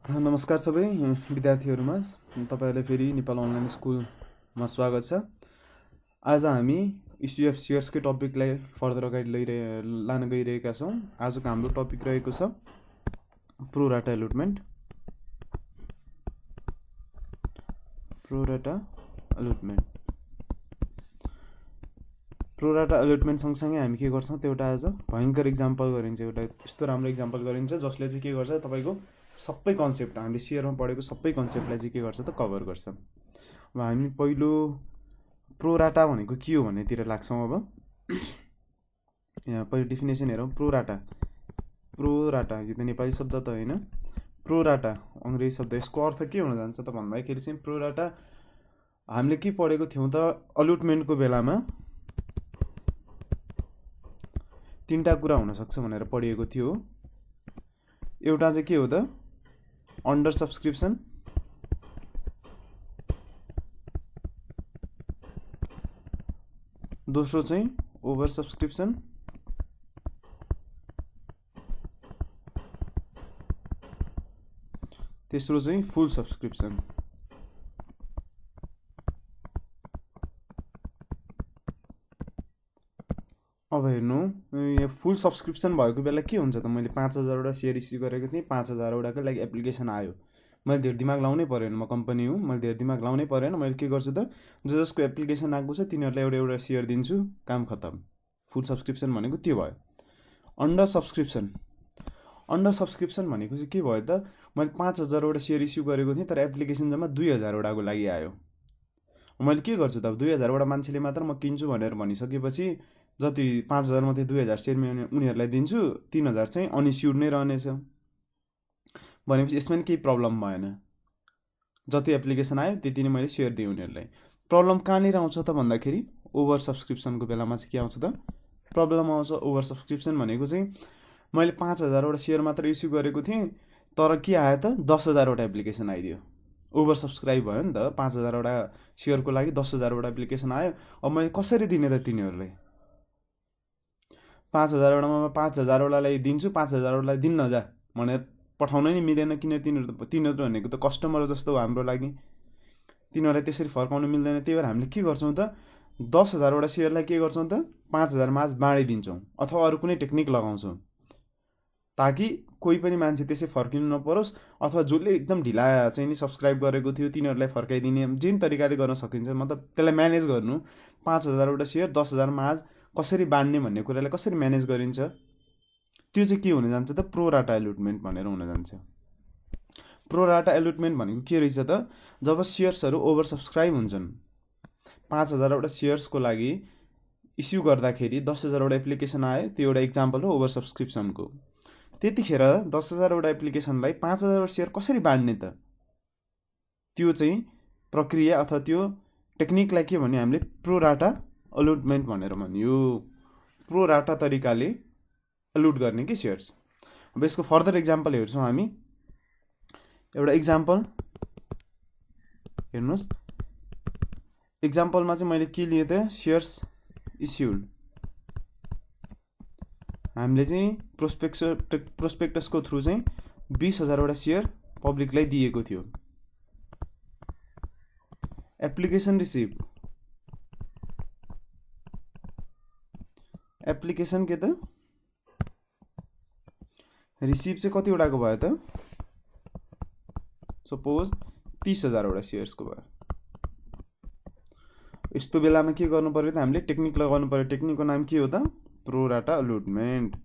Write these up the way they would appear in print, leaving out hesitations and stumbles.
नमस्कार सबै विद्यार्थीहरूमा तपाईहरुलाई फेरि नेपाल अनलाइन स्कुलमा स्वागत छ। आज हामी इस्यु अफ शेयर्सकै टपिकलाई फर्दर अगाडि लान गइरहेका छौं। आजको हाम्रो टपिक रहेको छ प्रो राटा अलुटमेन्ट। प्रो राटा अलुटमेन्ट सँगसँगै हामी के गर्छौं त एउटा आज भयंकर एक्जाम्पल गरिन्छ। एउटा यस्तो राम्रो एक्जाम्पल गरिन्छ जसले चाहिँ के गर्छ तपाईको सबै कन्सेप्ट हामीले शेयरमा पढेको सबै कन्सेप्टलाई चाहिँ के गर्छ त कभर गर्छ। अब हामी पहिलो प्रो राटा भनेको के हो भन्नेतिर लाग्छौं। अब यहाँ पहिलो डेफिनेसन हेरौं। प्रो राटा यो त नेपाली शब्द त हैन। प्रो राटा अंग्रेजी शब्द। यसको अर्थ के हुन जान्छ त भन्दाखेरि चाहिँ प्रो राटा हामीले के पढेको थियौं त अलुटमेन्टको बेलामा तीनटा कुरा हुन सक्छ भनेर पढिएको थियो। एउटा चाहिँ के हो त अन्डर सब्सक्रिप्सन, दोस्रो चाहिँ ओभर सब्सक्रिप्सन, तेस्रो चाहिँ फुल सब्सक्रिप्सन। अब हेर्नु यो फुल सब्सक्रिप्सन भएको बेला के हुन्छ त मैले 5000 वटा शेयर इस्यु गरेको थिएँ। 5000 वटाको लागि एप्लिकेसन आयो। मैले धेरै दिमाग लाउनै परेन, म कम्पनी हुँ, मैले धेरै दिमाग लाउनै परेन। मैले के गर्छु त जसको एप्लिकेसन आएको छ तिनीहरुलाई एउटा एउटा शेयर दिन्छु, काम खतम। फुल सब्सक्रिप्सन भनेको त्यो भयो। अन्डर सब्सक्रिप्सन भनेको चाहिँ के भयो त मैले 5000 वटा शेयर इस्यु गरेको थिएँ तर एप्लिकेसन जम्मा 2000 वटाको लागि आयो। मैले के गर्छु त अब 2000 वटा मान्छेले मात्र म किन्छु भनेर भनिसकेपछि जति 5000 मध्ये 2000 शेयर उनीहरुलाई दिन्छु, 3000 चाहिँ अनइस्युड नै रहनेछ। भनेपछि यसमा नि केही प्रब्लम भएन। जति एप्लिकेसन आयो त्यति नै मैले शेयर दिएँ उनीहरुलाई। प्रब्लम कहाँनिर आउँछ त भन्दाखेरि ओभर सब्सक्रिप्सनको बेलामा चाहिँ के आउँछ त प्रब्लम आउँछ। ओभर सब्सक्रिप्सन भनेको चाहिँ मैले 5000 वटा शेयर मात्र इस्यु गरेको थिएँ तर के आयो त 10000 वटा एप्लिकेसन आइदियो। ओभर सब्सक्राइब भयो नि त। 5000 वटा शेयरको लागि 10000 वटा एप्लिकेसन आयो। अब मैले कसरी दिने त तिनीहरुलाई? 5000 वटामा 5000 वटालाई दिन्छु, 5000 वटालाई दिन्न जा भनेर पठाउन नि मिलेन। किन तिनीहरु भनेको त कस्टमर जस्तो हो हाम्रो लागि। तिनीहरुलाई त्यसरी फर्काउन मिल्दैन। त्यही भएर हामीले के गर्छौं त 10000 वटा शेयरलाई के गर्छौं त 5000 माझ बाँडिदिन्छौं अथवा अरु कुनै टेक्निक लगाउँछौं ताकि कोही पनि मान्छे त्यसै फर्किनु नपरोस्। अथवा जसले एकदम ढिला चाहिँ नि सब्स्क्राइब गरेको थियो तिनीहरुलाई फर्काइदिने जुन तरिकाले गर्न सकिन्छ। मतलब त्यसलाई म्यानेज गर्नु 5000 वटा शेयर 10000 माझ कसरी बाँड्ने भन्ने कुरालाई कसरी म्यानेज गरिन्छ त्यो चाहिँ के हुन जान्छ त प्रो राटा अलुटमेन्ट भनेर हुन जान्छ। प्रो राटा अलुटमेन्ट भनेको के रहेछ त जब शेयर्सहरु ओभर सब्स्क्राइब हुन्छन् 5000 वटा शेयर्सको लागि इस्यु गर्दाखेरि 10000 वटा एप्लिकेसन आयो। त्यो एउटा एक्जाम्पल हो ओभर सब्स्क्रिप्सनको। त्यतिखेर 10000 वटा एप्लिकेसनलाई 5000 वटा शेयर कसरी बाँड्ने त त्यो चाहिँ प्रक्रिया अथवा त्यो टेक्निकलाई के भन्यो हामीले प्रो राटा अलुटमेन्ट भनेर भनियो। प्रो राटा तरिकाले अलुट गर्ने के शेयर्स। अब यसको फर्दर एक्जाम्पल हेर्छौं हामी। एउटा एक्जाम्पल हेर्नुस्। एक्जाम्पलमा चाहिँ मैले के लिए त शेयर्स इस्युड। हामीले चाहिँ प्रोस्पेक्टसको थ्रु चाहिँ 20000 वटा शेयर पब्लिकलाई दिएको थियो। Application receive. एप्लिकेसन के त रिसिभ चाहिँ कति वटाको भयो त सपोज 30000 वटा शेयर्सको भयो। यस्तो बेलामा के गर्नु पर्यो त हामीले टेक्निक लगाउनु पर्यो। टेक्निकको नाम के हो त प्रो राटा अलुटमेन्ट।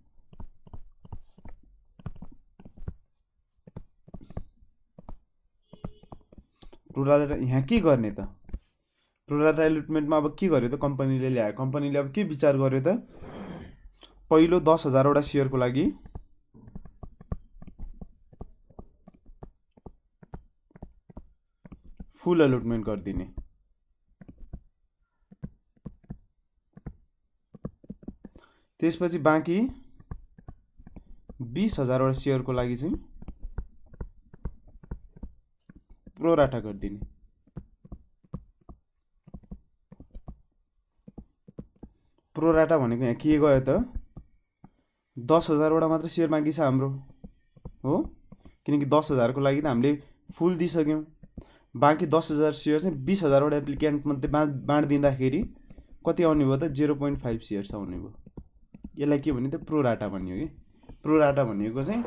प्रो राटा यहाँ के गर्ने त प्रो राटा अलुटमेन्टमा अब के गर्यो त कम्पनीले ल्यायो। कम्पनीले अब के विचार गर्यो त पहिलो 10000 वटा शेयरको लागि फुल अलुटमेन्ट गर्दिने। त्यसपछि बाँकी 20000 वटा शेयरको लागि चाहिँ प्रो राटा गर्दिने। प्रो राटा भनेको यहाँ के गयो त 10,000 वटा मात्र शेयर बाँकी छ हाम्रो हो। किनकि 10,000 को लागि त हामीले फुल दिइसक्यौँ। बाँकी 10,000 सेयर चाहिँ 20,000 वटा एप्लिकेन्ट मध्ये बाँडिदिँदाखेरि कति आउने भयो त 0.5 सेयर्स आउने भयो। यसलाई के भन्यो त प्रोराटा भन्यो कि प्रोराटा भनेको चाहिँ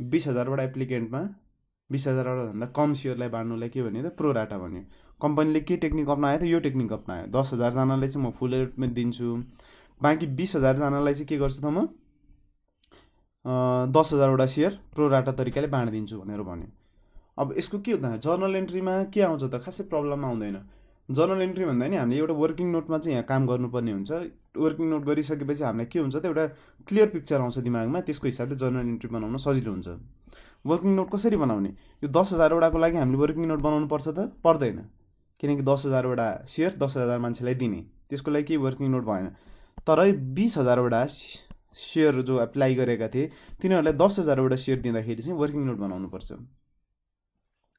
20,000 वटा एप्लिकेन्टमा 20,000 भन्दा कम सेयरलाई बाँड्नुलाई के भन्यो त प्रोराटा भन्यो। कम्पनीले के टेक्निक अप्नायो त यो टेक्निक अप्नायो। 10,000 जनालाई चाहिँ म फुल एलोटमेन्ट दिन्छु, बाँकी 20,000 जनालाई चाहिँ के गर्छु त म 10,000 वटा सेयर प्रोराटा तरिकाले बाँडिदिन्छु भनेर भन्यो। अब यसको के हुँदा जर्नल एन्ट्रीमा के आउँछ त खासै प्रब्लम आउँदैन। जर्नल एन्ट्री भन्दा नि हामीले एउटा वर्किङ नोटमा चाहिँ यहाँ काम गर्नुपर्ने हुन्छ। वर्किङ नोट गरिसकेपछि हामीलाई के हुन्छ त एउटा क्लियर पिक्चर आउँछ दिमागमा, त्यसको हिसाबले जर्नल एन्ट्री बनाउन सजिलो हुन्छ। वर्किङ नोट कसरी बनाउने? यो 10,000 वटाको लागि हामीले वर्किङ नोट बनाउनु पर्छ त पर्दैन, किनकि 10,000 वटा सेयर 10,000 मान्छेलाई दिने, त्यसको लागि केही वर्किङ नोट भएन। तर 20,000 वटा सेयर जो एप्लाई गरेका थिए तिनीहरूलाई 10,000 वटा सेयर दिँदाखेरि चाहिँ वर्किङ नोट बनाउनु पर्छ।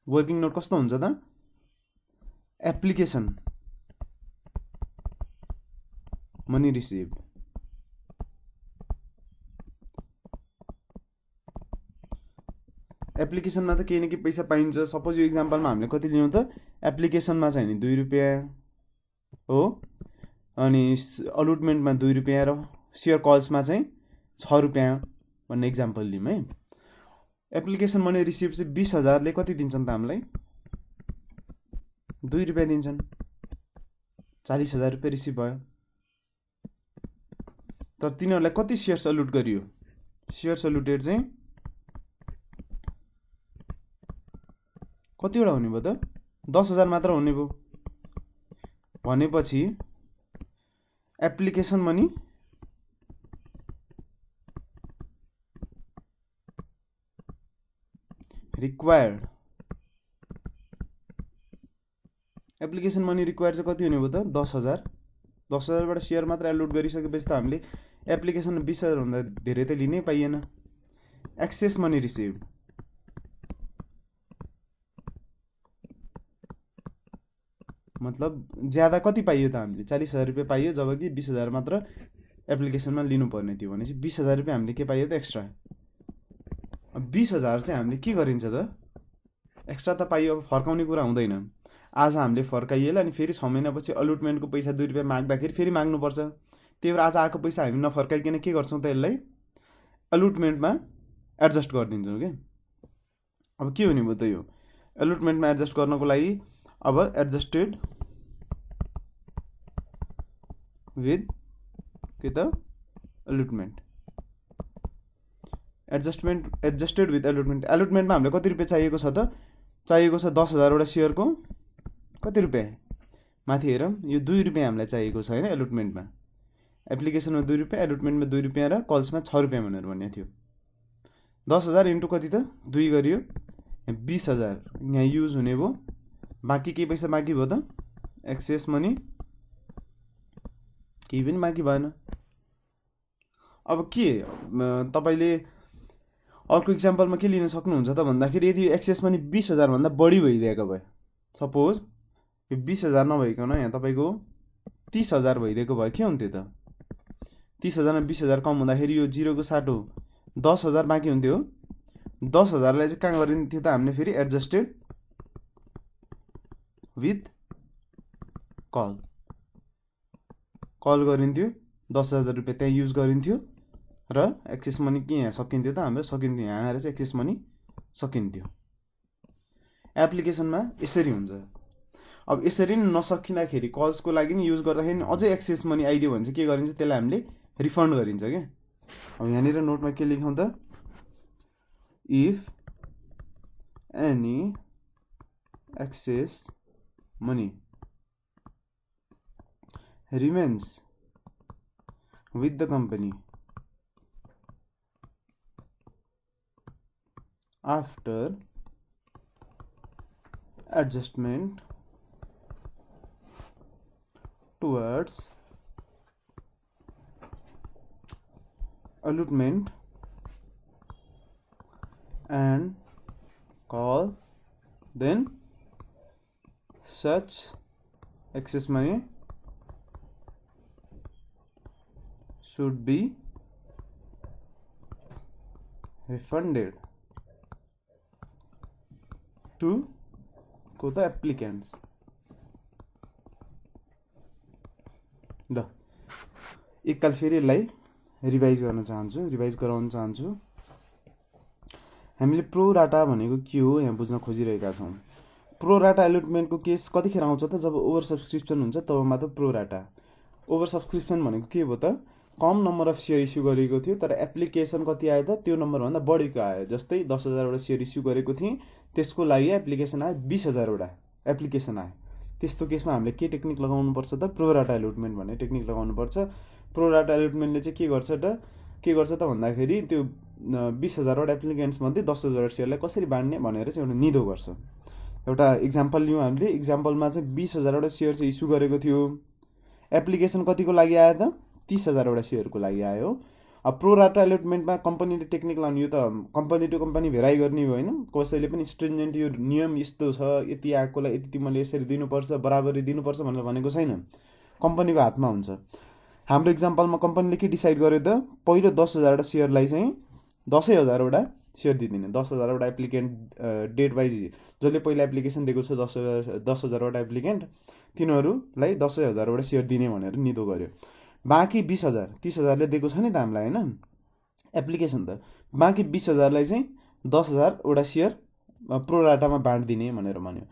वर्किङ नोट कस्तो हुन्छ त एप्लिकेसन मनी रिसिभ्ड, एप्लिकेसनमा त केही न केही पैसा पाइन्छ। सपोज यो इक्जाम्पलमा हामीले कति लियौँ त एप्लिकेसनमा चाहिँ नि 2 रुपियाँ हो, अनि अलुटमेन्टमा 2 रुपियाँ र सेयर कल्समा चाहिँ 6 रुपियाँ भन्ने इक्जाम्पल लियौँ है। एप्लिकेसन मनी रिसिभ चाहिँ 20,000ले कति दिन्छन् त हामीलाई 2 रुपियाँ दिन्छन्, 40,000 रुपियाँ रिसिभ भयो। तर तिनीहरूलाई कति सेयर्स अलुट गरियो? सेयर्स अलुटेड चाहिँ कतिवटा हुने भयो त 10,000 मात्र हुने भयो। भनेपछि application money required, application money required चाहिँ कति हुने भयो त 10,000। 10,000बाट सेयर मात्र एलोट गरिसकेपछि त हामीले एप्लिकेसन 20,000 भन्दा धेरै त लिनै पाइएन। एक्सेस मनी रिसिभ्ड, मतलब ज्यादा कति पाइयो त हामीले 40,000 रुपियाँ पाइयो, जबकि 20,000 मात्र एप्लिकेसनमा लिनुपर्ने थियो। भनेपछि 20,000 रुपियाँ हामीले के पाइयो त एक्स्ट्रा। अब 20,000 चाहिँ हामीले के गरिन्छ त एक्स्ट्रा त पाइयो, अब फर्काउने कुरा हुँदैन। आज हामीले फर्काइएला अनि फेरि 6 महिनापछि अलुटमेन्टको पैसा 2 रुपियाँ माग्दाखेरि फेरि माग्नुपर्छ। त्यही भएर आज आएको पैसा हामी नफर्काइकन के गर्छौँ त यसलाई अलुटमेन्टमा एडजस्ट गरिदिन्छौँ क्या। अब के हुने भयो त यो अलुटमेन्टमा एडजस्ट गर्नको लागि अब एडजस्टेड विथ के त अलुटमेन्ट, एडजस्टेड विथ अलुटमेन्ट। अलुटमेन्टमा हामीलाई कति रुपियाँ चाहिएको छ त चाहिएको छ 10,000 वटा सेयरको कति रुपियाँ माथि हेरौँ, यो 2 रुपियाँ हामीलाई चाहिएको छ हैन अलुटमेन्टमा। एप्लिकेसनमा 2 रुपियाँ, अलुटमेन्टमा 2 रुपियाँ र कल्समा 6 रुपियाँ भनेर भनेको थियो। 10,000 इन्टु कति त 2 गरियो 20,000 यहाँ युज हुने भयो। बाँकी केही पैसा बाँकी भयो त एक्सेस मनी केही पनि बाँकी भएन। अब के तपाईले अर्को इक्जाम्पलमा के लिन सक्नुहुन्छ त भन्दाखेरि यदि एक्सेस मनी 20,000 भन्दा बढी भइदिएको भए, सपोज यो 20,000 नभइकन यहाँ तपाईको 30,000 भइदिएको भए के हुन्थ्यो त 30,000 मा 20,000 कम हुँदाखेरि यो 0 को साटो 10,000 बाँकी हुन्थ्यो। 10,000लाई चाहिँ कहाँ गरिन्थ्यो त हामीले फेरि एडजस्टेड विथ कल गरिन्थ्यो। 10,000 रुपियाँ त्यहाँ युज गरिन्थ्यो र एक्सेस मनी के यहाँ सकिन्थ्यो त हाम्रो सकिन्थ्यो, यहाँ आएर चाहिँ एक्सेस मनी सकिन्थ्यो। एप्लिकेसनमा यसरी हुन्छ। अब यसरी नै नसकिँदाखेरि कल्सको लागि नि युज गर्दाखेरि अझै एक्सेस मनी आइदियो भने चाहिँ के गरिन्छ त्यसलाई हामीले रिफन्ड गरिन्छ क्या। अब यहाँनिर नोटमा के लेखौँ त if any excess money remains with the company after adjustment towards allotment and call, then such excess money should be refunded to को त एप्लिकेन्ट्स। ल एकताल फेरि यसलाई रिभाइज गराउन चाहन्छु। हामीले प्रो राटा भनेको के हो यहाँ बुझ्न खोजिरहेका छौँ। प्रो राटा एलोटमेन्टको केस कतिखेर आउँछ त जब ओभर सब्सक्रिप्सन हुन्छ तब मात्र प्रो राटा। ओभर सब्सक्रिप्सन भनेको के हो त कम नम्बर अफ सेयर इस्यु गरेको थियो तर एप्लिकेसन कति आयो त त्यो नम्बरभन्दा बढीको आयो। जस्तै 10,000 वटा सेयर इस्यु गरेको थिएँ त्यसको लागि एप्लिकेसन आयो 20,000 वटा एप्लिकेसन आयो। त्यस्तो केसमा हामीले के टेक्निक लगाउनुपर्छ त प्रो राटा एलोटमेन्ट भन्ने टेक्निक लगाउनुपर्छ। प्रो राटा एलोटमेन्टले चाहिँ के गर्छ त भन्दाखेरि त्यो 20,000 वटा एप्लिकेन्ट्स मध्ये 10,000 सेयरलाई कसरी बाँड्ने भनेर चाहिँ एउटा निदो गर्छ। एउटा इक्जाम्पल लिउँ हामीले। इक्जाम्पलमा चाहिँ 20,000 वटा सेयर चाहिँ इस्यु गरेको थियो। एप्लिकेसन कतिको लागि आयो त 30,000 वटा सेयरको लागि आयो। अब प्रो राटा एलोटमेन्टमा कम्पनीले टेक्निक लाउने, यो त कम्पनी टु कम्पनी भेराइ गर्ने हो होइन। कसैले पनि स्ट्रिन्जेन्ट यो नियम यस्तो छ यति आएकोलाई यति तिमीले यसरी दिनुपर्छ बराबरी दिनुपर्छ भनेर भनेको छैन, कम्पनीको हातमा हुन्छ। हाम्रो इक्जाम्पलमा कम्पनीले के डिसाइड गर्यो त पहिलो 10,000 वटा सेयरलाई चाहिँ 10,000 वटा सेयर दिदिने। 10,000 वटा एप्लिकेन्ट डेट वाइज जसले पहिला एप्लिकेसन दिएको छ 10,000 वटा एप्लिकेन्ट तिनीहरूलाई 10,000 वटा सेयर दिने भनेर निदो गर्यो। बाँकी 20,000 30,000ले दिएको छ नि त हामीलाई होइन एप्लिकेसन त, बाँकी 20,000लाई चाहिँ 10,000 वटा सेयर प्रो राटामा बाँडिदिने भनेर भन्यो।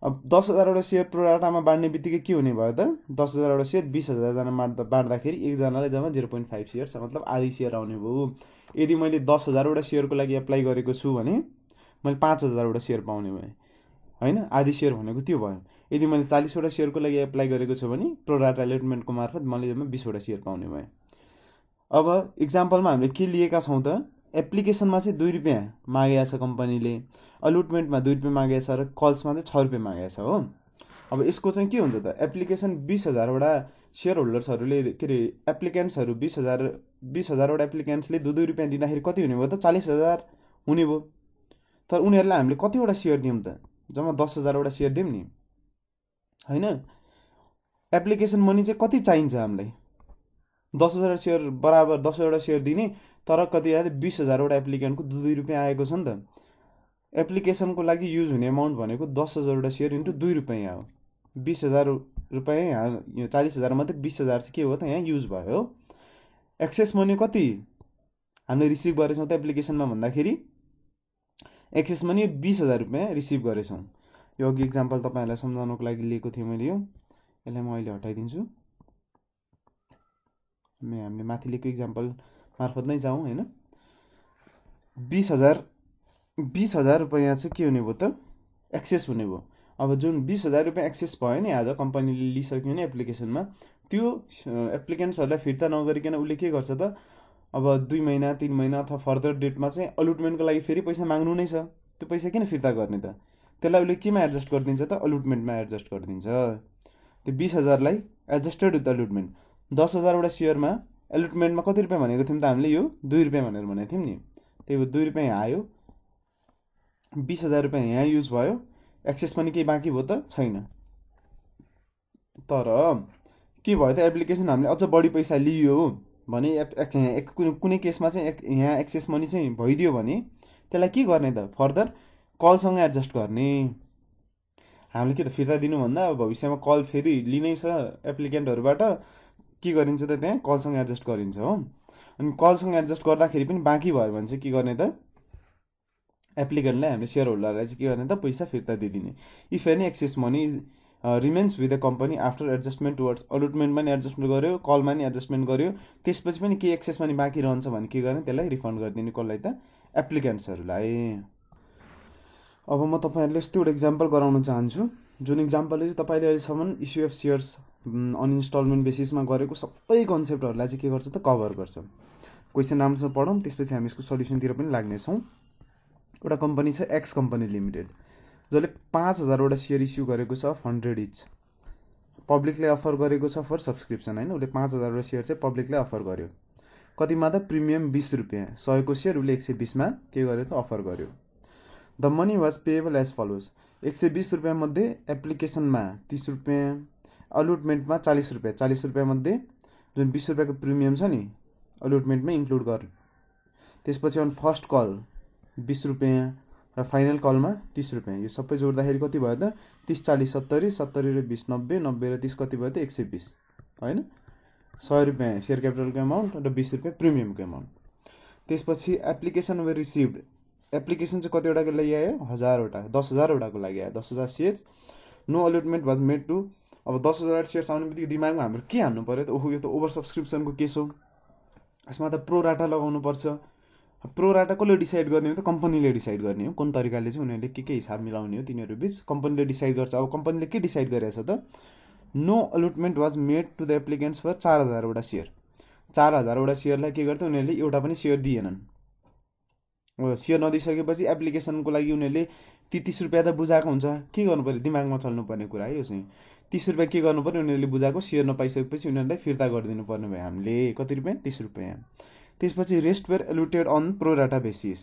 अब 10,000 वटा सेयर प्रो राटामा बाँड्ने बित्तिकै के हुने भयो त 10,000 वटा सेयर 20,000जना बाँड्दाखेरि एकजनालाई जम्मा 0.5 सेयर छ, मतलब आधी सेयर आउने भयो। यदि मैले 10,000 वटा सेयरको लागि एप्लाई गरेको छु भने मैले 5,000 वटा सेयर पाउने भएँ होइन, आधी सेयर भनेको त्यो भयो। यदि मैले 40 वटा सेयरको लागि एप्लाई गरेको छु भने प्रो राटा एलोटमेन्टको मार्फत मैले जम्मा 20 वटा सेयर पाउने भएँ। अब इक्जाम्पलमा हामीले के लिएका छौँ त एप्लिकेसनमा चाहिँ 2 रुपियाँ मागेको छ कम्पनीले, एलोटमेन्टमा 2 रुपियाँ मागेको छ र कल्समा चाहिँ 6 रुपियाँ मागेको छ हो। अब यसको चाहिँ के हुन्छ त एप्लिकेसन 20,000 वटा सेयर होल्डर्सहरूले के अरे एप्लिकेन्ट्सहरू 20,000 वटा एप्लिकेन्ट्सले 2 रुपियाँ दिँदाखेरि कति हुने भयो त 40,000 हुने भयो। तर उनीहरूलाई हामीले कतिवटा सेयर दियौँ त जम्मा 10,000 वटा सेयर दियौँ नि होइन। एप्लिकेसन मनी चाहिँ कति चाहिन्छ हामीलाई 10,000 सेयर बराबर 10,000 सेयर दिने, तर कति आयो 20,000 वटा एप्लिकेन्टको 2 रुपियाँ आएको छ नि त। एप्लिकेसनको लागि युज हुने अमाउन्ट भनेको 10,000 वटा सेयर इन्टु 2 रुपियाँ हो। 20,000 रुपियाँ यहाँ यो 40,000 मध्ये 20,000 चाहिँ के हो त यहाँ युज भयो। एक्सेस मनी कति हामीले रिसिभ गरेछौँ त एप्लिकेसनमा भन्दाखेरि एक्सेस मनी 20,000 रुपियाँ रिसिभ गरेछौँ। यो अघि इक्जाम्पल तपाईँहरूलाई सम्झाउनको लागि लिएको थिएँ मैले, यो यसलाई म अहिले हटाइदिन्छु। हामीले माथि लिएको इक्जाम्पल मार्फत नै जाउँ होइन। 20,000 रुपियाँ चाहिँ के हुने भयो त एक्सेस हुने भयो। अब जुन 20,000 रुपियाँ एक्सेस भयो नि आज कम्पनीले लिइसक्यो नि एप्लिकेसनमा, त्यो एप्लिकेन्ट्सहरूलाई फिर्ता नगरिकन उसले के गर्छ त अब 2 महिना 3 महिना अथवा फर्दर डेटमा चाहिँ अलुटमेन्टको लागि फेरि पैसा माग्नु नै छ। त्यो पैसा किन फिर्ता गर्ने त, त्यसलाई उसले केमा एडजस्ट गरिदिन्छ त अलुटमेन्टमा एडजस्ट गरिदिन्छ। त्यो 20,000लाई एडजस्टेड विथ अलुटमेन्ट 10,000 वटा सेयरमा अलुटमेन्टमा कति रुपियाँ भनेको थियौँ त हामीले यो 2 रुपियाँ भनेर भनेको थियौँ नि। त्यही भएर 2 रुपियाँ यहाँ आयो, 20,000 रुपियाँ यहाँ युज भयो, एक्सेस पनि केही बाँकी भयो त छैन। तर के भयो त एप्लिकेसन हामीले अझ बढी पैसा लियो भने कुनै केसमा चाहिँ यहाँ एक्सेस मनी चाहिँ भइदियो भने त्यसलाई के गर्ने त फर्दर कलसँग एडजस्ट गर्ने। हामीले के त फिर्ता दिनुभन्दा अब भविष्यमा कल फेरि लिनै छ एप्लिकेन्टहरूबाट, के गरिन्छ त त्यहाँ कलसँग एडजस्ट गरिन्छ हो। अनि कलसँग एडजस्ट गर्दाखेरि पनि बाँकी भयो भने चाहिँ के गर्ने त एप्लिकेन्टलाई हामीले सेयर होल्डरलाई चाहिँ के गर्ने त पैसा फिर्ता दिइदिने। If any excess money remains with the company after adjustment towards अलुटमेन्टमा नि एडजस्टमेन्ट गर्यो कलमा नि एडजस्टमेन्ट गर्यो, त्यसपछि पनि के एक्सेस मनी बाँकी रहन्छ भने के गर्ने त्यसलाई रिफन्ड गरिदिने कसलाई त एप्लिकेन्ट्सहरूलाई। अब म तपाईँहरूले यस्तो एउटा इक्जाम्पल गराउन चाहन्छु जुन इक्जाम्पलले चाहिँ तपाईँले अहिलेसम्म इस्यु अफ सेयर्स अनइन्स्टलमेन्ट बेसिसमा गरेको सबै कन्सेप्टहरूलाई चाहिँ के गर्छ त कभर गर्छ। क्वेसन राम्रोसँग पढौँ त्यसपछि हामी यसको सल्युसनतिर पनि लाग्नेछौँ। एउटा कम्पनी छ एक्स कम्पनी लिमिटेड जसले 5,000 वटा सेयर इस्यु गरेको छ 100 इच, पब्लिकले अफर गरेको छ फर सब्सक्रिप्सन होइन। उसले 5,000 वटा सेयर चाहिँ पब्लिकले अफर गर्यो, कतिमा त प्रिमियम 20 रुपियाँ, 100को सेयर उसले 120मा के गर्यो त अफर गर्यो। The money was payable as follows 120 रुपियाँ मध्ये एप्लिकेसनमा 30 रुपियाँ, अलुटमेन्टमा 40 रुपियाँ, 40 रुपियाँ मध्ये जुन 20 रुपियाँको प्रिमियम छ नि अलुटमेन्टमै इन्क्लुड गर। त्यसपछि अन फर्स्ट कल 20 रुपियाँ र फाइनल कलमा 30 रुपियाँ। यो सबै जोड्दाखेरि कति भयो त 30 40 70 70 र 20 90 90 र 30 कति भयो त 120 हैन। 100 रुपियाँ सेयर क्यापिटलको एमाउन्ट र 20 रुपियाँ प्रिमियमको एमाउन्ट। त्यसपछि एप्लिकेसन वे रिसिभ्ड, एप्लिकेसन चाहिँ कतिवटाको लागि आयो 1000वटा 10,000वटाको लागि आयो 10,000 shares. No allotment was made to, अब 10,000 सेयर्स आउने बित्तिकै दिमागमा हाम्रो के हान्नु पऱ्यो त, ओहो यो त ओभर सब्सक्रिप्सनको केस हो, यसमा त प्रो राटा लगाउनु पर्छ। प्रो राटा कसले डिसाइड गर्ने हो त कम्पनीले डिसाइड गर्ने हो, कुन तरिकाले चाहिँ उनीहरूले के हिसाब मिलाउने हो तिनीहरू बिच कम्पनीले डिसाइड गर्छ। अब कम्पनीले के डिसाइड गरेछ त no allotment was made to the applicants for 4000वटा सेयर। 4000वटा सेयरलाई के गर्छ उनीहरूले एउटा पनि सेयर दिएनन्। सेयर नदिइसकेपछि एप्लिकेसनको लागि उनीहरूले 30 रुपियाँ त बुझाएको हुन्छ, के गर्नु पऱ्यो दिमागमा चल्नुपर्ने कुरा है यो चाहिँ। 30 रुपियाँ के गर्नु पऱ्यो उनीहरूले बुझाएको सेयर नपाइसकेपछि उनीहरूलाई फिर्ता गरिदिनु पर्ने भयो हामीले कति रुपियाँ 30 रुपियाँ। त्यसपछि rest were allotted on pro rata basis.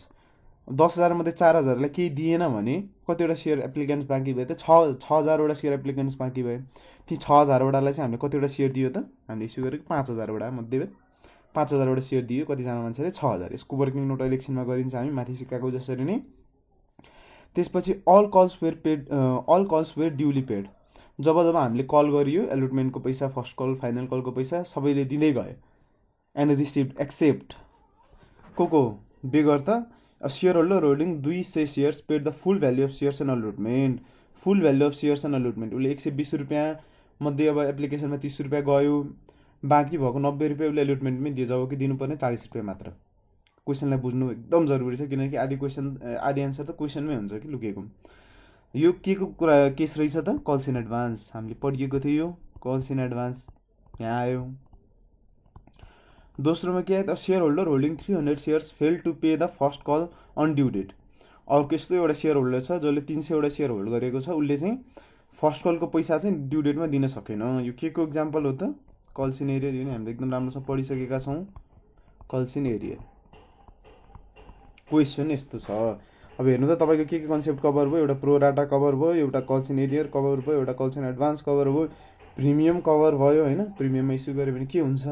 10,000 मध्ये 4,000लाई केही दिएन भने कतिवटा सेयर एप्लिकेन्ट्स बाँकी भयो त 6,000वटा सेयर एप्लिकेन्ट्स बाँकी भयो। ती 6,000वटालाई चाहिँ हामीले कतिवटा सेयर दियो त हामीले इस्यु गरेको 5,000वटा मध्ये 5,000वटा सेयर दियो कतिजना मान्छेले 6,000। यसको वर्किङ नोट इलेक्सनमा गरिन्छ हामी माथि सिकाएको जसरी नै। त्यसपछि all calls were duly paid. जब जब हामीले कल गरियो एलोटमेन्टको पैसा फर्स्ट कल फाइनल कलको पैसा सबैले दिँदै गयो। एन्ड रिसिभ्ड एक्सेप्ट को बेगर त share holder holding 200 shares paid the full value of shares and allotment. Full value of shares and allotment उसले 120 रुपियाँ मध्ये अब एप्लिकेसनमा 30 रुपियाँ गयो, बाँकी भएको 90 रुपियाँ उसले अलुटमेन्टमै दियो, जब कि दिनुपर्ने 40 रुपियाँ मात्र। क्वेसनलाई बुझ्नु एकदम जरुरी छ किनकि आधी एन्सर त क्वेसनमै हुन्छ कि लुकेको। यो के को कुरा केस रहेछ त कल्स इन एडभान्स, हामीले पढिएको थियो यो कल्स इन एडभान्स यहाँ आयो। दोस्रोमा के आयो त share holder holding 300 shares fail to pay the first call on due date. अर्को यस्तो एउटा सेयर होल्डर छ जसले 300वटा सेयर होल्ड गरेको छ, उसले चाहिँ फर्स्ट कलको पैसा चाहिँ ड्यू डेटमा दिन सकेन। यो के को एक्जाम्पल हो त कल्स इन एरियर, यो नि हामीले एकदम राम्रोसँग पढिसकेका छौँ। कल्स इन एरियर क्वेसन यस्तो छ। अब हेर्नु त तपाईँको के कन्सेप्ट कभर भयो, एउटा प्रो राटा कभर भयो, एउटा कल्स इन एरियर कभर भयो, एउटा कल्स इन एडभान्स कभर भयो, प्रिमियम कभर भयो हैन। प्रिमियममा इस्यु गऱ्यो भने के हुन्छ,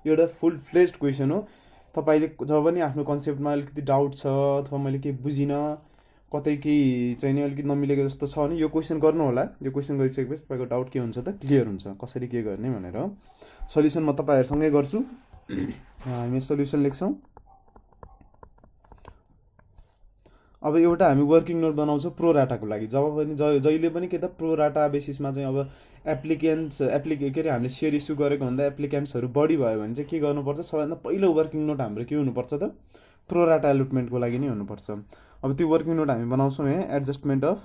यो एउटा फुल फ्लेज्ड क्वेसन हो। तपाईँले जब पनि आफ्नो कन्सेप्टमा अलिकति डाउट छ अथवा मैले केही बुझिनँ कतै केही चाहिँ नि अलिकति नमिलेको जस्तो छ भने यो क्वेसन गर्नु होला। यो क्वेसन गरिसकेपछि तपाईँको डाउट के हुन्छ त क्लियर हुन्छ कसरी के गर्ने भनेर। सल्युसन म तपाईँहरूसँगै गर्छु। हामी सल्युसन लेख्छौँ। अब एउटा हामी वर्किङ नोट बनाउँछौँ प्रो राटाको लागि। जब पनि जहिले पनि के त प्रो राटा बेसिसमा चाहिँ अब के अरे हामीले सेयर इस्यु गरेको भन्दा एप्लिकेन्ट्सहरू बढी भयो भने चाहिँ के गर्नुपर्छ, सबैभन्दा पहिलो वर्किङ नोट हाम्रो के हुनुपर्छ त प्रो राटा एलोटमेन्टको लागि नै हुनुपर्छ। अब त्यो वर्किङ नोट हामी बनाउँछौँ यहाँ एडजस्टमेन्ट अफ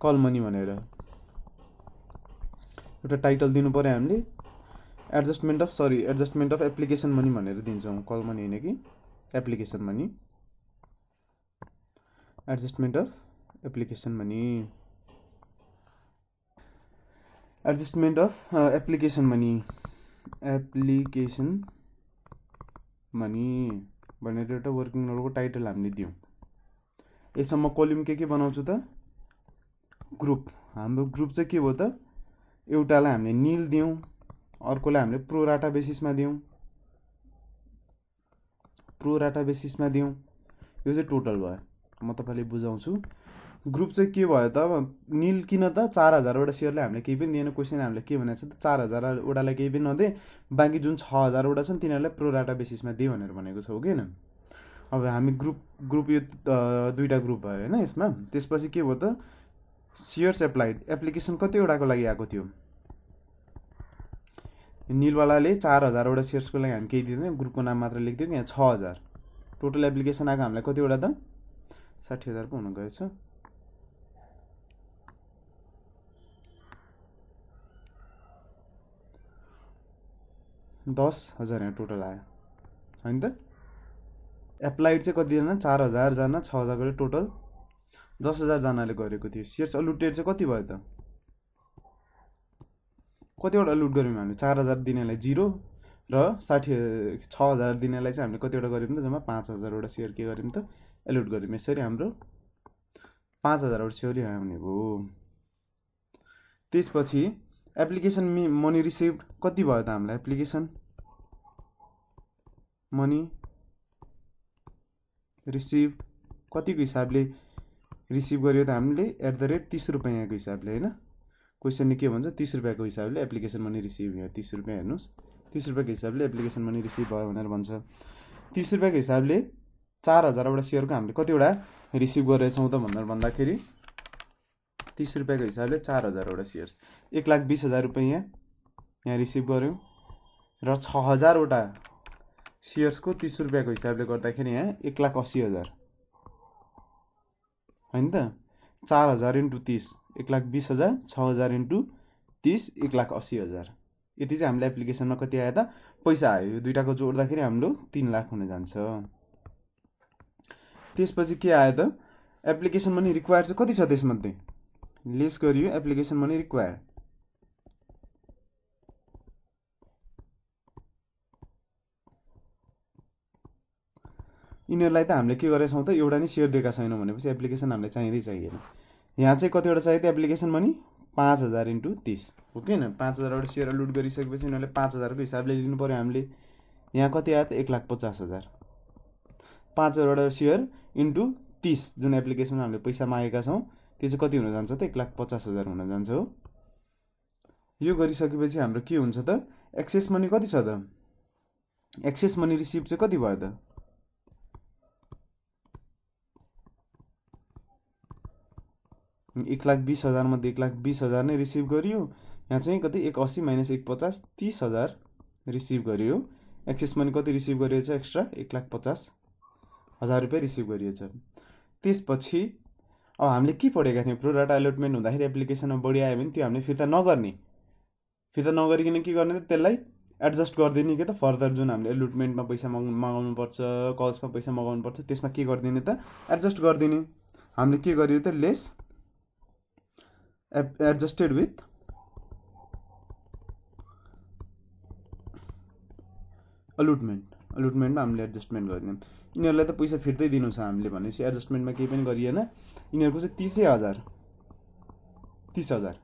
कल मनी भनेर एउटा टाइटल दिनु पऱ्यो हामीले। एडजस्टमेन्ट अफ एप्लिकेसन मनी भनेर दिन्छौँ, कल मनी होइन कि application money. Adjustment of application money, adjustment of application money भनेर एउटा वर्किङ नोटको टाइटल हामीले दियौँ। यसमा म कलम के बनाउँछु त ग्रुप। हाम्रो ग्रुप चाहिँ के भयो त एउटालाई हामीले निल दियौँ, अर्कोलाई हामीले प्रो राटा बेसिसमा दियौँ, यो चाहिँ टोटल भयो। म तपाईँलाई बुझाउँछु। ग्रुप चाहिँ के भयो त अब निल किन त 4,000वटा सेयरलाई हामीले केही पनि दिएन। क्वेसन हामीले के भनेको छ त 4,000वटालाई केही पनि नदे, बाँकी जुन 6,000वटा छन् तिनीहरूलाई प्रो राटा बेसिसमा दिए भनेर भनेको छ हो कि होइन। अब हामी ग्रुप यो दुईवटा ग्रुप भयो होइन यसमा। त्यसपछि के भयो त सेयर्स एप्लाइड, एप्लिकेसन कतिवटाको लागि आएको थियो निलवालाले 4,000वटा सेयर्सको लागि हामी केही दिँदैन, ग्रुपको नाम मात्र लेखिदियो। यहाँ 6,000 टोटल एप्लिकेसन आएको हामीलाई कतिवटा त 60,000 पो हुन गएछ। $10,000 यहाँ टोटल आयो होइन त। एप्लाइड चाहिँ कतिजना 4,000 जना 6,000 गरे टोटल 10,000 जनाले गरेको थियो। सेयर्स अलुटेड चाहिँ कति भयो त, कतिवटा अलुट गऱ्यौँ हामीले 4,000 दिनेलाई 0 र 6,000 दिनेलाई चाहिँ हामीले कतिवटा गऱ्यौँ त जम्मा 5,000वटा सेयर के गऱ्यौँ त एलुट गऱ्यौँ। यसरी हाम्रो 5,000वटा सेयर आउने भयो। त्यसपछि एप्लिकेसन मनी रिसिभ्ड कति भयो त हामीलाई, एप्लिकेसन मनी रिसिभ कतिको हिसाबले रिसिभ गर्यो त हामीले @30 रुपैयाँको हिसाबले हैन। क्वेसनले के भन्छ 30 रुपैयाँको हिसाबले एप्लिकेसन मनी रिसिभ यहाँ 30 रुपैयाँ हेर्नुहोस् 30 रुपैयाँको हिसाबले एप्लिकेसन मनी रिसिभ भयो भनेर भन्छ। 30 रुपैयाँको हिसाबले 4000 वटा सेयरको हामीले कतिवटा रिसिभ गरेछौँ त भनेर भन्दाखेरि 30 रुपैयाँको हिसाबले 4000 वटा सेयर्स 1,20,000 रुपैयाँ यहाँ रिसिभ गर्यौँ र 6000 वटा सेयर्सको 30 रुपैयाँको हिसाबले गर्दाखेरि यहाँ 1,80,000 हैन त 4000 × 30 1,20,000 6000 × 30 1,80,000 यति चाहिँ हामीले एप्लिकेसनमा कति आयो त पैसा आयो। यो दुईटाको जोड्दाखेरि हाम्रो 3 लाख हुन जान्छ। त्यसपछि के आयो त एप्लिकेसन मनी रिक्वायर्ड चाहिँ कति छ त्यसमध्ये लेस गरियो एप्लिकेसन मनी रिक्वायर्ड यिनीहरूलाई त हामीले के गरेछौँ त एउटा नै सेयर दिएका छैनौँ भनेपछि एप्लिकेसन हामीलाई चाहिँदै चाहिएन। यहाँ चाहिँ कतिवटा चाहियो त एप्लिकेसन मनी 5000 × 30 हो कि हैन 5000 वटा सेयर लुट गरिसकेपछि उनीहरूले 5000 को हिसाबले लिनु पर्यो हामीले। यहाँ कति आयो त 1,50,000 5000 वटा सेयर × 30 जुन एप्लिकेसनमा हामीले पैसा मागेका छौँ त्यो चाहिँ कति हुन जान्छ त 1,50,000 हुन जान्छ हो। यो गरिसकेपछि हाम्रो के हुन्छ त एक्सेस मनी कति छ त एक्सेस मनी रिसिभ चाहिँ कति भयो त 1,20,000 मध्ये 1,20,000 नै रिसिभ गरियो। यहाँ चाहिँ कति 180 - 150 30,000 रिसिभ गरियो। एक्सेस मनी कति रिसिभ गरिएछ एक्स्ट्रा 1,50,000 रुपैयाँ रिसिभ गरिएछ। त्यसपछि अब हामीले के पढेका थियौँ प्रो राटा एलोटमेन्ट हुँदाखेरि एप्लिकेसनमा बढी आयो भने त्यो हामीले फिर्ता नगरिकन के गर्ने त त्यसलाई एडजस्ट गरिदिने के त फर्दर जुन हामीले एलोटमेन्टमा पैसा मगाउनु पर्छ कल्समा पैसा मगाउनु पर्छ त्यसमा के गरिदिने त एडजस्ट गरिदिने। हामीले के गरियो त लेस एडजस्टेड विथ अलुटमेन्टमा हामीले एडजस्टमेन्ट गरिदियौँ। यिनीहरूलाई त पैसा फिर्तै दिनु छ हामीले भनेपछि एडजस्टमेन्टमा केही पनि गरिएन। यिनीहरूको चाहिँ 30,000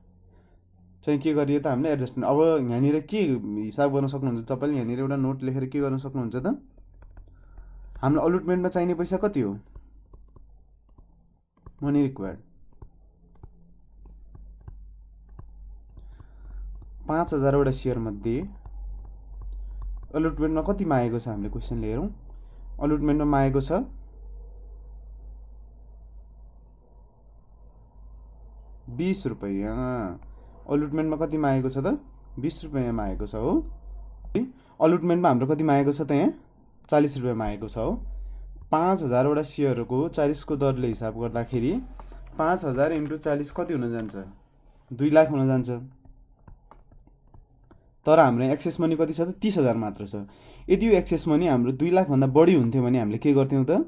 चाहिँ के गरियो त हामीले एडजस्टमेन्ट। अब यहाँनिर के हिसाब गर्न सक्नुहुन्छ तपाईँले यहाँनिर एउटा नोट लेखेर के गर्न सक्नुहुन्छ त हाम्रो अलुटमेन्टमा चाहिने पैसा कति हो मनी रिक्वायर्ड 5000 वटा सेयर मध्ये अलुटमेन्टमा कति मागेको छ हामीले क्वेसन हेरौँ। अलुटमेन्टमा मागेको छ 20 रुपैयाँ। अलुटमेन्टमा कति मागेको छ त 20 रुपैयाँ मागेको छ हो। अलुटमेन्टमा हाम्रो कति मागेको छ त यहाँ 40 रुपैयाँ मागेको छ हो। 5000 वटा सेयरको 40 को दरले हिसाब गर्दाखेरि 5000 × 40 कति हुन जान्छ 2 लाख हुन जान्छ। तर हाम्रो एक्सेस मनी कति छ त 30,000 मात्र छ। यदि यो एक्सेस मनी हाम्रो 2 लाख भन्दा बढी हुन्थ्यो भने हामीले के गर्थ्यौँ त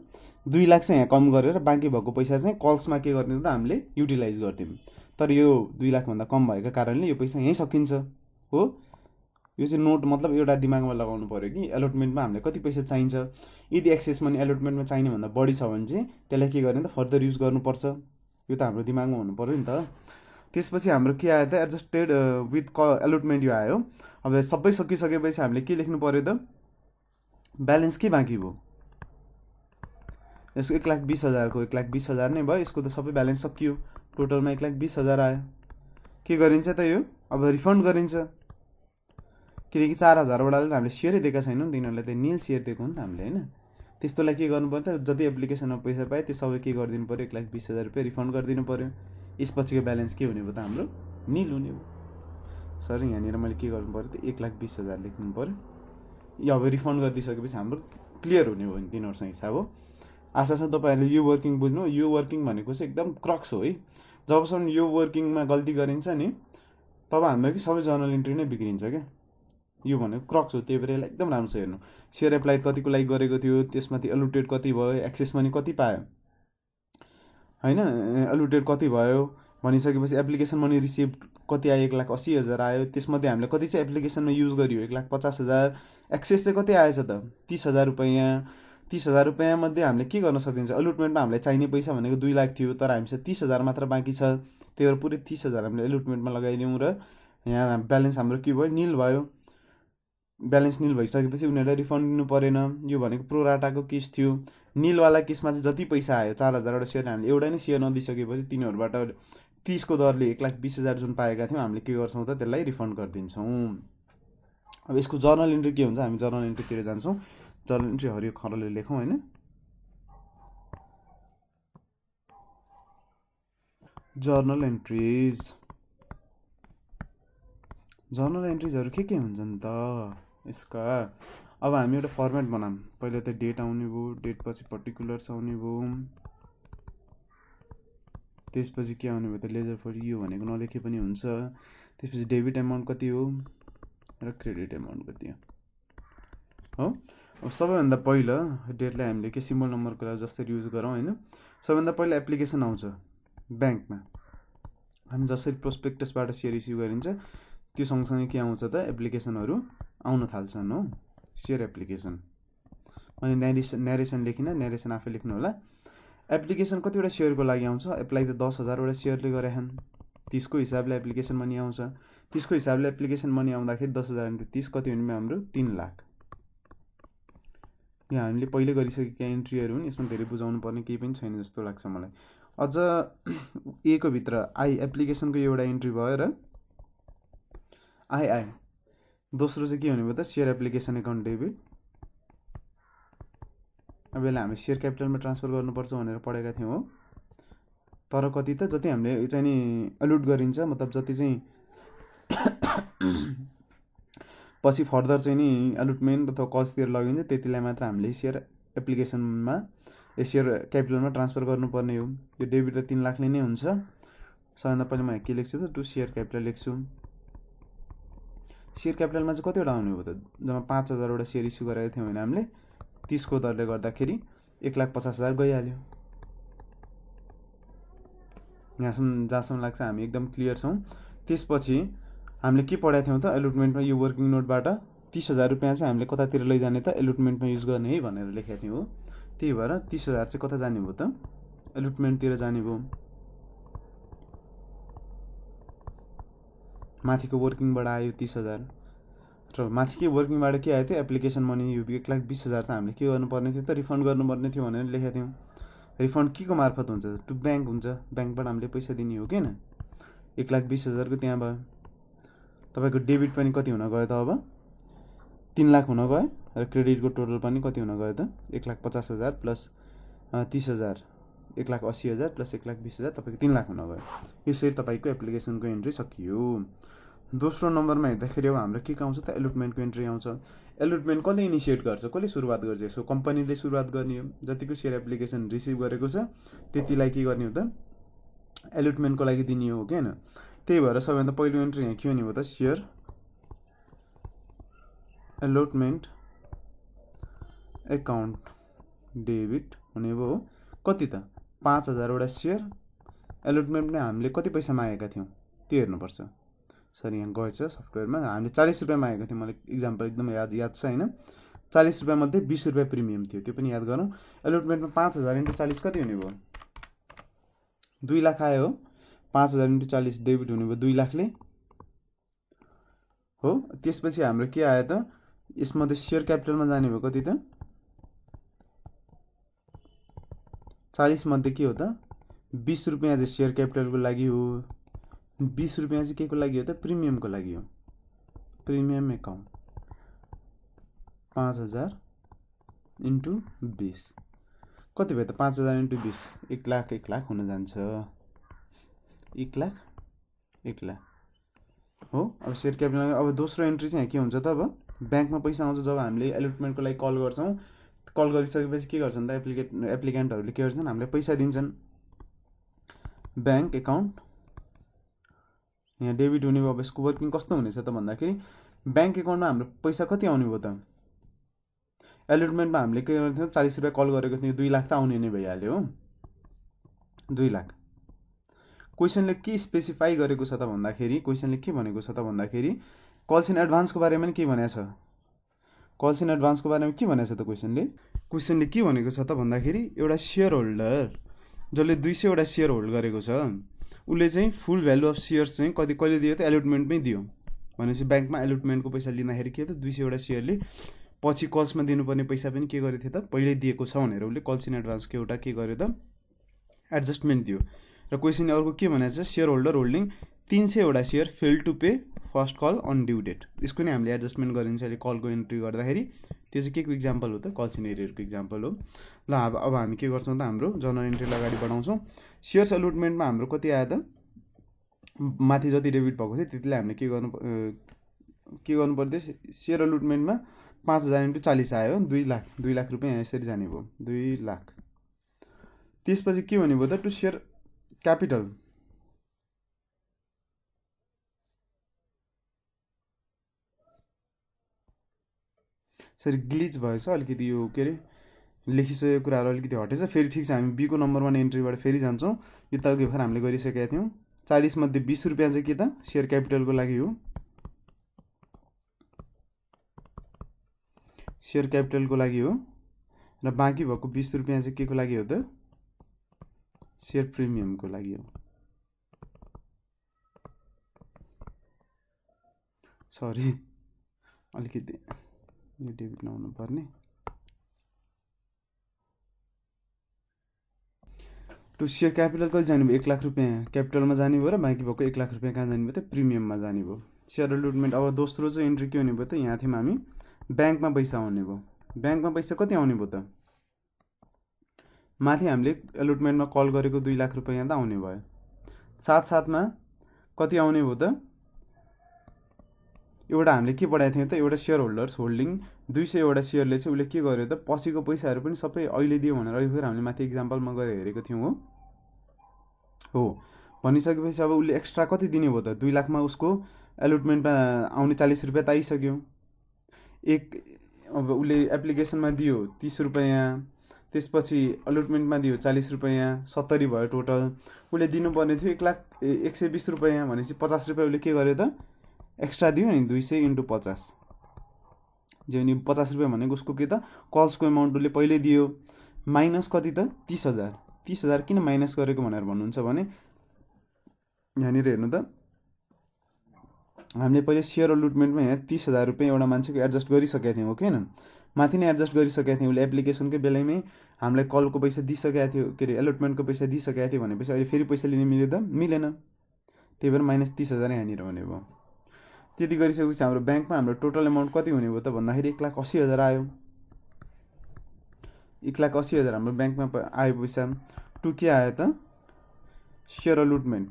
2 लाख चाहिँ यहाँ कम गरेर बाँकी भएको पैसा चाहिँ कल्समा के गर्थ्यौँ त हामीले युटिलाइज गर्थ्यौँ। तर यो 2 लाख भन्दा कम भएको कारणले यो पैसा यहीँ सकिन्छ हो। यो चाहिँ नोट मतलब एउटा दिमागमा लगाउनु पर्यो कि एलोटमेन्टमा हामीले कति पैसा चाहिन्छ। यदि एक्सेस मनी एलोटमेन्टमा चाहिने भन्दा बढी छ भने चाहिँ त्यसलाई के गर्ने त फर्दर युज गर्नुपर्छ। यो त हाम्रो दिमागमा हुनु पर्यो नि त। त्यसपछि हाम्रो के आयो त एडजस्टेड विथ एलोटमेन्ट यो आयो। अब सबै सकिसकेपछि हामीले के लेख्नु पर्यो त ब्यालेन्स के बाँकी भयो यसको 1,20,000 को 1,20,000 नै भयो। यसको त सबै ब्यालेन्स सकियो टोटलमा 1,20,000 आयो। के गरिन्छ त यो अब रिफन्ड गरिन्छ किनकि 4000 वटाले त हामीले सेयरै दिएका छैनौँ नि तिनीहरूलाई त निल सेयर दिएको हो नि त हामीले हैन। त्यस्तोलाई के गर्नु पर्यो त जति एप्लिकेसनमा पैसा पाए त्यो सबै के गरिदिनु पर्यो 1,20,000 रुपैयाँ रिफन्ड गरिदिनु पर्यो। यसपछिको ब्यालेन्स के हुने भयो त हाम्रो निल हुने भयो। सर यहाँनिर मैले के गर्नु पर्यो त 1,20,000 लेख्नु पर्यो। यो अब रिफन्ड गरिदिइसकेपछि हाम्रो क्लियर हुने भयो नि तिनीहरूसँग हिसाब हो। आशा छ तपाईँहरूले यो वर्किङ बुझ्नु। यो वर्किङ भनेको चाहिँ एकदम क्रक्स हो है। जबसम्म यो वर्किङमा गल्ती गरिन्छ नि तब हाम्रो कि सबै जर्नल इन्ट्री नै बिग्रिन्छ क्या। यो भनेको क्रक्स हो। त्यही भएर यसलाई एकदम राम्रो छ हेर्नु। सेयर एप्लाइड कतिको लागि गरेको थियो त्यसमाथि अलुटेड कति भयो एक्सेस मनी कति पायो हैन अलुटेड कति भयो भनिसकेपछि एप्लिकेसन मनी रिसिभ कति आयो 1,80,000 आयो। त्यसमध्ये हामीले कति चाहिँ एप्लिकेसनमा युज गरियो 1,50,000। एक्सेस चाहिँ कति आएछ त 30,000 रुपैयाँ। 30,000 रुपैयाँ मध्ये हामीले के गर्न सकिन्छ अलुटमेन्टमा हामीलाई चाहिने पैसा भनेको 2 लाख थियो तर हामीसँग 30,000 मात्र बाँकी छ। त्यही भएर पुरै 30,000 हामीले अलुटमेन्टमा लगाइदियौँ र यहाँ ब्यालेन्स हाम्रो के भयो निल भयो। ब्यालेन्स निल भइसकेपछि उनीहरूलाई रिफन्ड दिनु परेन। यो भनेको प्रो राटाको केस थियो। निलवाला केसमा चाहिँ जति पैसा आयो 4000 वटा सेयर हामीले एउटा नै सेयर नदिइसकेपछि तिनीहरूबाट 30 को दरले 1,20,000 जुन पाएका थियौँ हामीले के गर्छौँ त त्यसलाई रिफन्ड गरिदिन्छौँ। अब यसको जर्नल इन्ट्री के हुन्छ, हामी जर्नल इन्ट्रीतिर जान्छौँ। जर्नल इन्ट्री हरियो खरले लेखौँ होइन। जर्नल एन्ट्रिजहरू के हुन्छन् त यसका। अब हामी एउटा फर्मेट बनाऊँ। पहिला त डेट आउने भयो, डेट पछि पर्टिकुलर्स आउने भयो, त्यसपछि के आउने भयो त लेजर फर यु भनेको नलेखे पनि हुन्छ। त्यसपछि डेबिट एमाउन्ट कति हो र क्रेडिट एमाउन्ट कति हो। अब सबैभन्दा पहिला डेटलाई हामीले के सिम्बल नम्बरको लागि जसरी युज गरौँ होइन। सबैभन्दा पहिला एप्लिकेसन आउँछ ब्याङ्कमा। हामी जसरी प्रोस्पेक्टसबाट सेयर इस्यु गरिन्छ त्यो सँगसँगै के आउँछ त एप्लिकेसनहरू आउन थाल्छन् हो। सेयर एप्लिकेसन अनि न्यारेसन लेखिन, न्यारेसन आफै लेख्नु होला। एप्लिकेसन कतिवटा सेयरको लागि आउँछ, एप्लाई त 10,000 वटा सेयरले गरेछन्, 30 को हिसाबले एप्लिकेसन मनी आउँछ। 30 को हिसाबले एप्लिकेसन मनी आउँदाखेरि 10,000 × 30 कति हुने हाम्रो 3 लाख। यहाँ हामीले पहिले गरिसकेका इन्ट्रीहरू हुन्, यसमा धेरै बुझाउनु पर्ने केही पनि छैन जस्तो लाग्छ मलाई। अझ ए को भित्र आई एप्लिकेसनको एउटा इन्ट्री भयो र आई दोस्रो चाहिँ के हुने भयो त सेयर एप्लिकेसन एकाउन्ट डेबिट। अब यसलाई हामी सेयर क्यापिटलमा ट्रान्सफर गर्नुपर्छ भनेर पढेका थियौँ हो। तर कति त जति हामीले चाहिँ नि अलुट गरिन्छ, मतलब जति चाहिँ पछि फर्दर चाहिँ नि अलुटमेन्ट अथवा कस्टतिर लगिन्छ त्यतिलाई मात्र हामीले सेयर एप्लिकेसनमा सेयर क्यापिटलमा ट्रान्सफर गर्नुपर्ने हो। यो डेबिट त 3 लाखले नै हुन्छ। सबैभन्दा पहिला म के लेख्छु त टु सेयर क्यापिटल लेख्छु। सेयर क्यापिटलमा चाहिँ कतिवटा आउने हो त, जम्मा 5,000 वटा सेयर इस्यु गरेको थियौँ भने हामीले 30 को दरले गर्दाखेरि 1,50,000 गइहाल्यो। यहाँसम्म जहाँसम्म लाग्छ हामी एकदम क्लियर छौँ। त्यसपछि हामीले के पढाएको थियौँ त एलुटमेन्टमा यो वर्किङ नोटबाट 30,000 रुपियाँ चाहिँ हामीले कतातिर लैजाने त एलुटमेन्टमा युज गर्ने है भनेर लेखेको थियौँ हो। त्यही भएर 30,000 चाहिँ कता जाने भयो त एलुटमेन्टतिर जाने भयो। माथिको वर्किङबाट आयो 30,000 र माथिकै वर्किङबाट के आयो थियो एप्लिकेसन मनी यो 1,20,000 चाहिँ हामीले के गर्नुपर्ने थियो त रिफन्ड गर्नुपर्ने थियो भनेर लेखेको थियौँ। रिफन्ड के को मार्फत हुन्छ टु ब्याङ्क हुन्छ, ब्याङ्कबाट हामीले पैसा दिने हो किन। 1,20,000 को त्यहाँ भयो। तपाईँको डेबिट पनि कति हुन गयो त अब 3 लाख हुन गयो र क्रेडिटको टोटल पनि कति हुन गयो त 1,50,000 प्लस 30,000 1,80,000 प्लस 1,20,000 तपाईँको 3 लाख हुन गयो। यसरी तपाईँको एप्लिकेसनको एन्ट्री सकियो। दोस्रो नम्बरमा हेर्दाखेरि अब हाम्रो के आउँछ त एलुटमेन्टको एन्ट्री आउँछ। एलुटमेन्ट कसले इनिसिएट गर्छ, कसले सुरुवात गर्छ, यसो कम्पनीले सुरुवात गर्ने हो। जतिको सेयर एप्लिकेसन रिसिभ गरेको छ त्यतिलाई के गर्ने हो त एलुटमेन्टको लागि दिने हो किन। त्यही भएर सबैभन्दा पहिलो एन्ट्री यहाँ के हुने हो त सेयर एलुटमेन्ट एकाउन्ट डेबिट हुने भयो। कति त 5,000 वटा सेयर एलुटमेन्टमा हामीले कति पैसा मागेका थियौँ त्यो हेर्नुपर्छ। सरी यहाँ गएछ सफ्टवेयरमा हामीले 40 रुपियाँ मागेको थियौँ। मलाई इक्जाम्पल एकदम याद छ होइन। 40 रुपियाँ मध्ये 20 रुपियाँ प्रिमियम थियो, त्यो पनि याद गरौँ। एलुटमेन्टमा 5,000 × 40 कति हुने भयो 2 लाख आयो हो। 5,000 × 40 डेबिट हुने भयो 2 लाखले हो। त्यसपछि हाम्रो के आयो त यसमध्ये सेयर क्यापिटलमा जाने भयो कति त 40 मध्ये के हो त 20 रुपियाँ चाहिँ सेयर क्यापिटलको लागि हो, 20 रुपियाँ चाहिँ के को लागि हो त प्रिमियमको लागि हो। प्रिमियम एकाउन्ट 5,000 × 20 कति भयो त 5,000 × 20 1 लाख हुन जान्छ। 1 लाख हो। अब सेयर क्यापिटल अब दोस्रो एन्ट्री चाहिँ के हुन्छ त अब ब्याङ्कमा पैसा आउँछ। जब हामीले एलुटमेन्टको लागि कल गर्छौँ, कल गरिसकेपछि के गर्छन् त एप्लिकेन्टहरूले के गर्छन् हामीलाई पैसा दिन्छन्। ब्याङ्क एकाउन्ट यहाँ डेबिट हुने भयो। अब यसको वर्किङ कस्तो हुनेछ त भन्दाखेरि ब्याङ्क एकाउन्टमा हाम्रो पैसा कति आउने भयो त एलुटमेन्टमा हामीले के गरेको थियौँ 40 रुपियाँ कल गरेको थियौँ 2 लाख त आउने नै भइहाल्यो हो। 2 लाख क्वेसनले के स्पेसिफाई गरेको छ त भन्दाखेरि क्वेसनले के भनेको छ त भन्दाखेरि कल्स इन एडभान्सको बारेमा पनि के भनेको छ। कल्स इन एडभान्सको बारेमा के भनेको छ त क्वेसनले के भनेको छ त भन्दाखेरि एउटा सेयर होल्डर जसले 200 वटा सेयर होल्ड गरेको छ उसले चाहिँ फुल भ्यालु अफ सेयर्स चाहिँ कहिले दियो त एलुटमेन्टमै दियो। भनेपछि ब्याङ्कमा एलुटमेन्टको पैसा लिँदाखेरि के हो त 200 वटा सेयरले पछि कल्समा दिनुपर्ने पैसा पनि के गरेको थियो त पहिल्यै दिएको छ भनेर उसले कल्स इन एडभान्सको एउटा के गर्यो त एडजस्टमेन्ट दियो। र क्वेसनले अर्को के भनेको छ, सेयर होल्डर होल्डिङ 300वटा share fail to pay first call on due date. यसको नै हामीले एडजस्टमेन्ट गरिन्छ अहिले कलको इन्ट्री गर्दाखेरि। त्यो चाहिँ के को इक्जाम्पल हो त, कल्स इन एरियरको इक्जाम्पल हो। ल अब हामी के गर्छौँ त, हाम्रो जर्नल इन्ट्रीलाई अगाडि बढाउँछौँ। सेयर्स अलुटमेन्टमा हाम्रो कति आयो त, माथि जति डेबिट भएको थियो त्यतिले हामीले के गर्नु पर्थ्यो, सेयर अलुटमेन्टमा 5000 × 40 आयो, 2 लाख रुपियाँ यसरी जाने भयो, 2 लाख। त्यसपछि के हुने भयो त, to share capital sorry glitch भएछ अलिकति, यो के अरे लेखिसकेको कुराहरू अलिकति हटेछ। फेरि ठिक छ, हामी बीको नम्बर 1 एन्ट्रीबाट फेरि जान्छौँ। यो त अघि भर्खर हामीले गरिसकेका थियौँ। 40 मध्ये 20 रुपियाँ चाहिँ के त सेयर क्यापिटलको लागि हो, सेयर क्यापिटलको लागि हो। र बाँकी भएको 20 रुपियाँ चाहिँ के को लागि हो त, सेयर प्रिमियमको लागि हो। सरी अलिकति यो डेबिट नहुनु पर्ने। टु सेयर क्यापिटल कति जाने भयो, 1 लाख रुपियाँ क्यापिटलमा जाने भयो र बाँकी भएको 1 लाख रुपियाँ कहाँ जाने भयो त, प्रिमियममा जाने भयो। सेयर अलुटमेन्ट। अब दोस्रो चाहिँ इन्ट्री के हुने भयो त, यहाँ थियौँ हामी, ब्याङ्कमा पैसा आउने भयो। ब्याङ्कमा पैसा कति आउने भयो त, माथि हामीले अलुटमेन्टमा कल गरेको 2 लाख रुपियाँ त आउने भयो। साथसाथमा कति आउने भयो त, एउटा हामीले के बढाएको थियौँ त, एउटा सेयर होल्डर्स होल्डिङ 200वटा सेयरले चाहिँ उसले के गर्यो त, पछिको पैसाहरू पनि सबै अहिले दियो भनेर अहिले फेरि हामीले माथि इक्जाम्पलमा गएर हेरेको थियौँ हो। भनिसकेपछि अब उसले एक्स्ट्रा कति दिने भयो त, 2 लाखमा उसको एलोटमेन्टमा आउने 40 रुपियाँ त आइसक्यो। अब उसले एप्लिकेसनमा दियो 30 रुपियाँ, त्यसपछि अलुटमेन्टमा दियो 40 रुपियाँ, 70 भयो टोटल। उसले दिनुपर्ने थियो 1,120 रुपियाँ, भनेपछि 50 रुपियाँ उसले के गर्यो त एक्स्ट्रा दियो नि, 200 × 50 जो नि 50 रुपियाँ भनेको उसको के त कल्सको एमाउन्ट उसले पहिले दियो, माइनस कति त 30,000। 30,000 किन माइनस गरेको भनेर भन्नुहुन्छ भने यहाँनिर हेर्नु त, हामीले पहिले सेयर अलुटमेन्टमा यहाँ 30,000 रुपियाँ एउटा मान्छेको एडजस्ट गरिसकेका थियौँ, हो कि होइन, माथि नै एडजस्ट गरिसकेका थियौँ। उसले एप्लिकेसनकै बेलामै हामीलाई कलको पैसा दिइसकेका थियो, के अरे एलोटमेन्टको पैसा दिइसकेका थियो भनेपछि अहिले फेरि पैसा लिने मिल्यो त मिलेन, त्यही भएर माइनस 30,000 यहाँनिर हुने भयो। त्यति गरिसकेपछि हाम्रो ब्याङ्कमा हाम्रो टोटल एमाउन्ट कति हुने भयो त भन्दाखेरि 1,80,000 आयो। 1,80,000 हाम्रो ब्याङ्कमा आयो पैसा। टु के आयो त सेयर अलुटमेन्ट,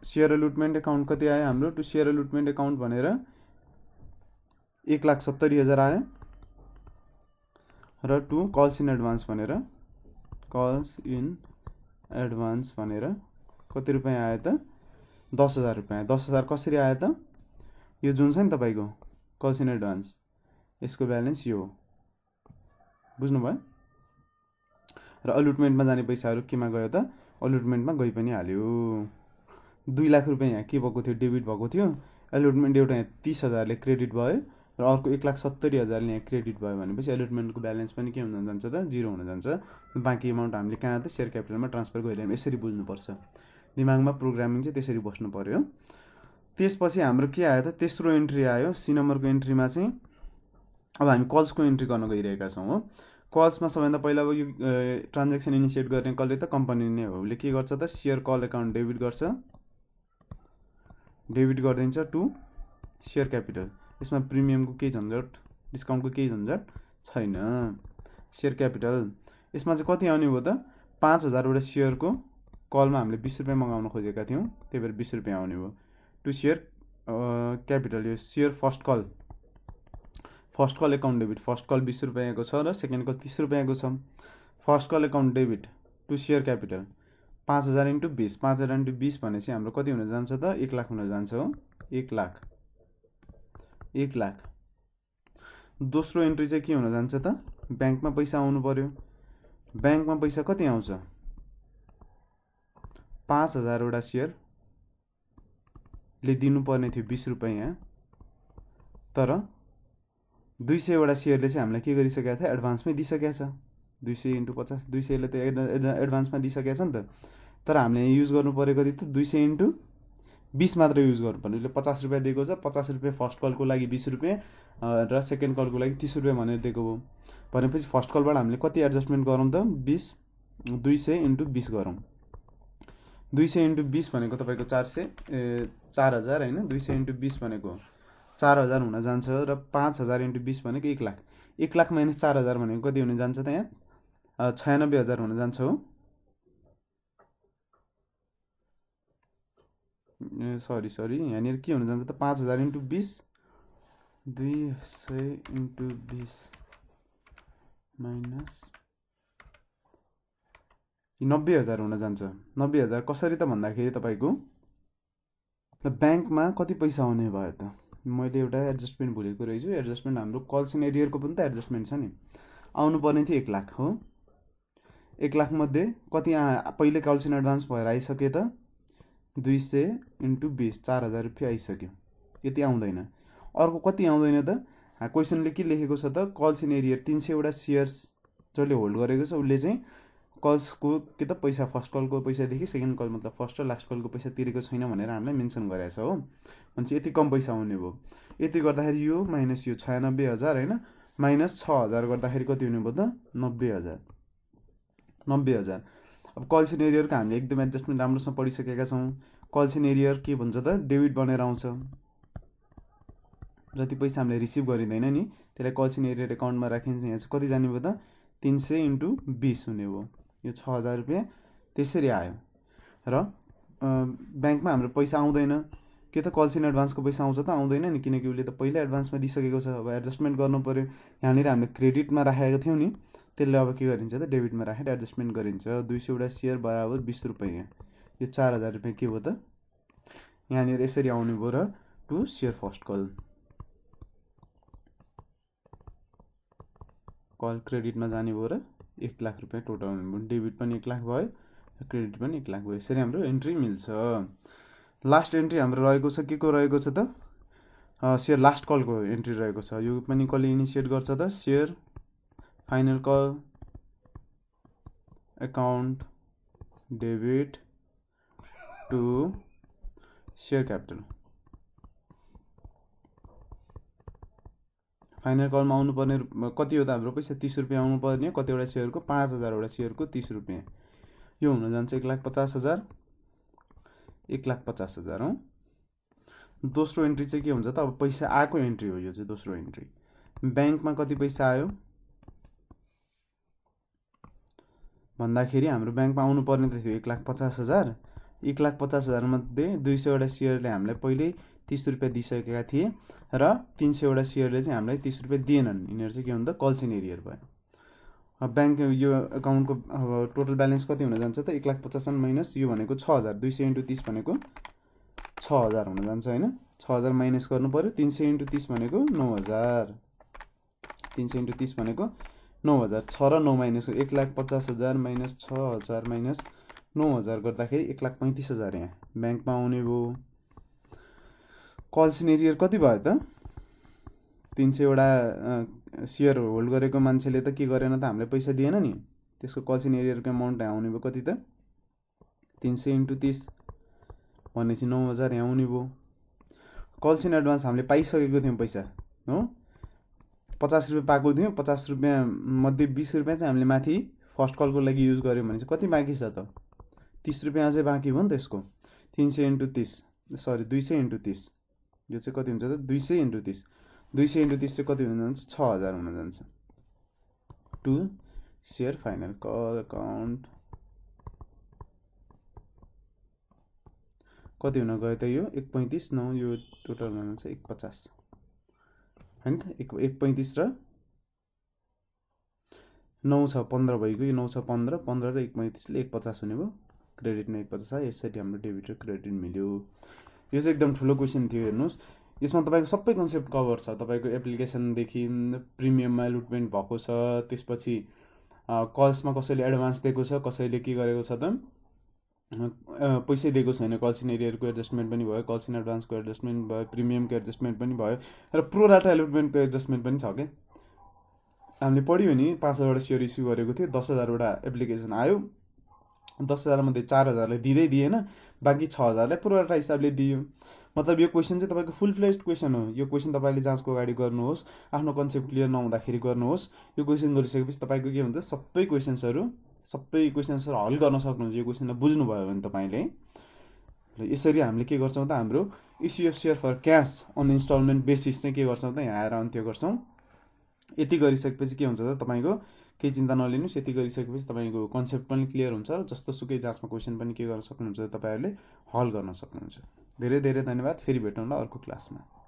सेयर अलुटमेन्ट एकाउन्ट कति आयो हाम्रो, टु सेयर अलुटमेन्ट एकाउन्ट भनेर 1,70,000 आयो। र टु कल्स इन एडभान्स भनेर, कल्स इन एडभान्स भनेर कति रुपियाँ आयो त 10,000 रुपियाँ। 10,000 कसरी आयो त, यो जुन छ नि तपाईँको कल्स इन एडभान्स, यसको ब्यालेन्स यो हो, बुझ्नुभयो। र अलुटमेन्टमा जाने पैसाहरू केमा गयो त, अलुटमेन्टमा गइ पनि हाल्यो। 2 लाख रुपियाँ यहाँ के भएको थियो, डेबिट भएको थियो। अलुटमेन्ट एउटा यहाँ 30,000ले क्रेडिट भयो र अर्को 1,70,000ले यहाँ क्रेडिट भयो भनेपछि अलुटमेन्टको ब्यालेन्स पनि के हुन जान्छ त, 0 हुन जान्छ। बाँकी एमाउन्ट हामीले कहाँ त सेयर क्यापिटलमा ट्रान्सफर गरिरहेको, यसरी बुझ्नुपर्छ। दिमागमा प्रोग्रामिङ चाहिँ त्यसरी बस्नु पर्यो। त्यसपछि हाम्रो के आयो त, तेस्रो इन्ट्री आयो। सी नम्बरको इन्ट्रीमा चाहिँ अब हामी कल्सको इन्ट्री गर्न गइरहेका छौँ हो। कल्समा सबैभन्दा पहिला अब यो ट्रान्ज्याक्सन इनिसिएट गर्ने कसले त, कम्पनी नै हो। उसले के गर्छ त, सेयर कल एकाउन्ट डेबिट गर्छ, डेबिट गरिदिन्छ टु सेयर क्यापिटल। यसमा प्रिमियमको केही झन्झट, डिस्काउन्टको केही झन्झट छैन। सेयर क्यापिटल यसमा चाहिँ कति आउने भयो त, 5,000वटा सेयरको कलमा हामीले 20 रुपियाँ मगाउन खोजेका थियौँ, त्यही भएर 20 रुपियाँ आउने भयो। टु सेयर क्यापिटल, यो share first call account debit, first call 20 रुपियाँको छ र सेकेन्ड कल 30 रुपियाँको छ। First call account debit to share capital 5,000 × 20, 5,000 × 20 भनेपछि हाम्रो कति हुन जान्छ त, 1 लाख हुन जान्छ हो। 1 लाख। दोस्रो इन्ट्री चाहिँ के हुन जान्छ त, ब्याङ्कमा पैसा आउनु पर्यो। ब्याङ्कमा पैसा कति आउँछ, 5,000वटा सेयरले दिनुपर्ने थियो 20 रुपियाँ, तर 200वटा सेयरले चाहिँ हामीलाई के गरिसकेको छ, एडभान्समै दिइसकेको छ। 200 × 50, 200ले त एडभान्समा दिइसकेको छ नि त। तर हामीले युज गर्नु पऱ्यो कति त, 200 × 20 मात्र युज गर्नुपर्ने। उसले 50 रुपियाँ दिएको छ, 50 रुपियाँ फर्स्ट कलको लागि 20 रुपियाँ र सेकेन्ड कलको लागि 30 रुपियाँ भनेर दिएको हो भनेपछि फर्स्ट कलबाट हामीले कति एडजस्टमेन्ट गरौँ त 200 इन्टु 20 गरौँ। 200 इन्टु 20 भनेको तपाईँको 4000 होइन, 200 इन्टु 20 भनेको 4000 हुन जान्छ र 5000 इन्टु 20 भनेको 1 लाख। 1 लाख माइनस 4000 भनेको कति हुन जान्छ त यहाँ 96000 हुन जान्छ हो। सरी यहाँनिर के हुन जान्छ त 5000 इन्टु 20 200 इन्टु 20 माइनस 90000 हुन जान्छ। 90000 कसरी त भन्दाखेरि तपाईँको ब्याङ्कमा कति पैसा आउने भयो त, मैले एउटा एडजस्टमेन्ट भुलेको रहेछु। एडजस्टमेन्ट हाम्रो कल्सन एरियरको पनि त एडजस्टमेन्ट छ नि, आउनु पर्ने थियो 1 लाख हो। 1 लाख मध्ये कति पहिले कल्सन एडभान्स भएर आइसक्यो त 200 इन्टु 20 4000 रुपियाँ आइसक्यो, यति आउँदैन। अर्को कति आउँदैन त क्वेसनले के लेखेको छ त कल्सन एरियर 300वटा सेयर्स जसले होल्ड गरेको छ उसले चाहिँ कल्सको के त पैसा फर्स्ट कलको पैसादेखि सेकेन्ड कल मतलब फर्स्ट र लास्ट कलको पैसा तिरेको छैन भनेर हामीलाई मेन्सन गरेको छ हो। भनेपछि यति कम पैसा आउने भयो। यति गर्दाखेरि यो माइनस यो 96000 होइन, माइनस 6000 गर्दाखेरि कति हुने भयो त 90000। अब कल्सन एरियरको हामीले एकदम एडजस्टमेन्ट राम्रोसँग पढिसकेका छौँ। कल्सन एरियर के भन्छ त डेबिट बनेर आउँछ। जति पैसा हामीले रिसिभ गरिँदैन नि त्यसलाई कल्सन एरियर एकाउन्टमा राखिन्छ। यहाँ चाहिँ कति जाने भयो त 300 इन्टु 20 हुने भयो, यो 6000 रुपियाँ त्यसरी आयो। र ब्याङ्कमा हाम्रो पैसा आउँदैन, के त कल्सन एडभान्सको पैसा आउँछ त आउँदैन नि, किनकि उसले त पहिला एडभान्समा दिइसकेको छ। अब एडजस्टमेन्ट गर्नु पऱ्यो। यहाँनिर हामीले क्रेडिटमा राखेको थियौँ नि, त्यसले अब के गरिन्छ त डेबिटमा राखेर एडजस्टमेन्ट गरिन्छ। 200वटा सेयर बराबर 20 रुपियाँ, यो 4000 रुपियाँ के भयो त यहाँनिर यसरी आउने भयो र टु सेयर फर्स्ट कल क्रेडिटमा जाने भयो र 1 लाख रुपियाँ टोटल हुने भयो। डेबिट पनि 1 लाख भयो, क्रेडिट पनि 1 लाख भयो। यसरी हाम्रो एन्ट्री मिल्छ। लास्ट एन्ट्री हाम्रो रहेको छ के को रहेको छ त सेयर लास्ट कलको एन्ट्री रहेको छ। यो पनि कसले इनिसिएट गर्छ त share final call account debit to share capital. Final कलमा आउनुपर्ने कति हो त हाम्रो पैसा 30 रुपियाँ आउनुपर्ने हो। कतिवटा सेयरको 5000वटा सेयरको 30 रुपियाँ, यो हुन जान्छ 1,50,000 1,50,000 हो। दोस्रो एन्ट्री चाहिँ के हुन्छ त अब पैसा आएको एन्ट्री हो। यो चाहिँ दोस्रो एन्ट्री ब्याङ्कमा कति पैसा आयो भन्दाखेरि हाम्रो ब्याङ्कमा आउनुपर्ने त थियो 1,50,000। 1,50,000 मध्ये 200वटा सेयरले हामीलाई पहिल्यै 30 रुपियाँ दिइसकेका थिए र 300वटा सेयरले चाहिँ हामीलाई 30 रुपियाँ दिएनन्। यिनीहरू चाहिँ के हुन्छ कल्सन एरियर भयो। अब ब्याङ्क यो एकाउन्टको अब टोटल ब्यालेन्स कति हुन जान्छ त 1,50,000 माइनस यो भनेको 6000, 200 इन्टु 30 भनेको 6000 हुन जान्छ होइन। 6000 माइनस गर्नु पऱ्यो, 300 इन्टु 30 भनेको 9000, 300 इन्टु 30 भनेको 9000। 6 र 9 माइनस 1,50,000 माइनस 6000 माइनस 9000 गर्दाखेरि 1,35,000 यहाँ ब्याङ्कमा आउने भयो। कल्सन एरियर कति भयो त 300वटा सेयर होल्ड गरेको मान्छेले त के गरेन त हामीलाई पैसा दिएन नि, त्यसको कल्सन एरियरको एमाउन्ट आउने भयो कति त 300 इन्टु 30 भनेपछि 9000 यहाँ आउने भयो। कल्सन एडभान्स हामीले पाइसकेको थियौँ पैसा हो, 50 रुपियाँ पाएको थियौँ। 50 रुपियाँ मध्ये 20 रुपियाँ चाहिँ हामीले माथि फर्स्ट कलको लागि युज गऱ्यौँ भने चाहिँ कति बाँकी छ त 30 रुपियाँ अझै बाँकी भयो नि त यसको। 300 इन्टु 30 सरी 200 इन्टु 30 यो चाहिँ कति हुन्छ त 200 इन्टु 30, 200 इन्टु 30 चाहिँ कति हुन जान्छ 6000 हुन जान्छ। To share final call account कति हुन गयो त यो 135 9 यो टोटल हुन जान्छ 150 होइन त 135 र 9 छ 15 भइगयो। यो 9 छ 15, 15 र 135 ले 150 हुने भयो। क्रेडिटमा 150 आयो। यसरी हाम्रो डेबिट र क्रेडिट मिल्यो। यो चाहिँ एकदम ठुलो क्वेसन थियो हेर्नुहोस्। यसमा तपाईँको सबै कन्सेप्ट कभर छ। तपाईँको एप्लिकेसनदेखि प्रिमियममा लुटमेन्ट भएको छ, त्यसपछि कल्समा कसैले एडभान्स दिएको छ, कसैले के गरेको छ त पैसै दिएको छैन। कल्सन एरियरको एडजस्टमेन्ट पनि भयो, कल्सन एडभान्सको एडजस्टमेन्ट भयो, प्रिमियमको एडजस्टमेन्ट पनि भयो र प्रो डाटा एलुटमेन्टको एडजस्टमेन्ट पनि छ क्या। हामीले पढ्यो नि 5000वटा सेयर इस्यु गरेको थियो, 10,000वटा एप्लिकेसन आयो 10,000 मध्ये 4,000लाई दिँदै दिएन, बाँकी 6,000लाई पुरवठा हिसाबले दियो। मतलब यो क्वेसन चाहिँ तपाईँको फुल फ्लेज्ड क्वेसन हो। यो क्वेसन तपाईँले जाँचको अगाडि गर्नुहोस्, आफ्नो कन्सेप्ट क्लियर नहुँदाखेरि गर्नुहोस्। यो क्वेसन गरिसकेपछि तपाईँको के हुन्छ, सबै क्वेसन्सहरू हल गर्न सक्नुहुन्छ। यो क्वेसनलाई बुझ्नुभयो भने तपाईँले यसरी हामीले के गर्छौँ त, हाम्रो issue of share for cash on instalment basis चाहिँ के गर्छौँ त, यहाँ आएर अन्त्य गर्छौँ। यति गरिसकेपछि के हुन्छ त, तपाईँको केही चिन्ता नलिनुहोस्। यति गरिसकेपछि तपाईँको कन्सेप्ट पनि क्लियर हुन्छ र जस्तो सुकै जाँचमा क्वेसन पनि के गर्न सक्नुहुन्छ, तपाईँहरूले हल गर्न सक्नुहुन्छ। धेरै धेरै धन्यवाद। फेरि भेटौँला अर्को क्लासमा।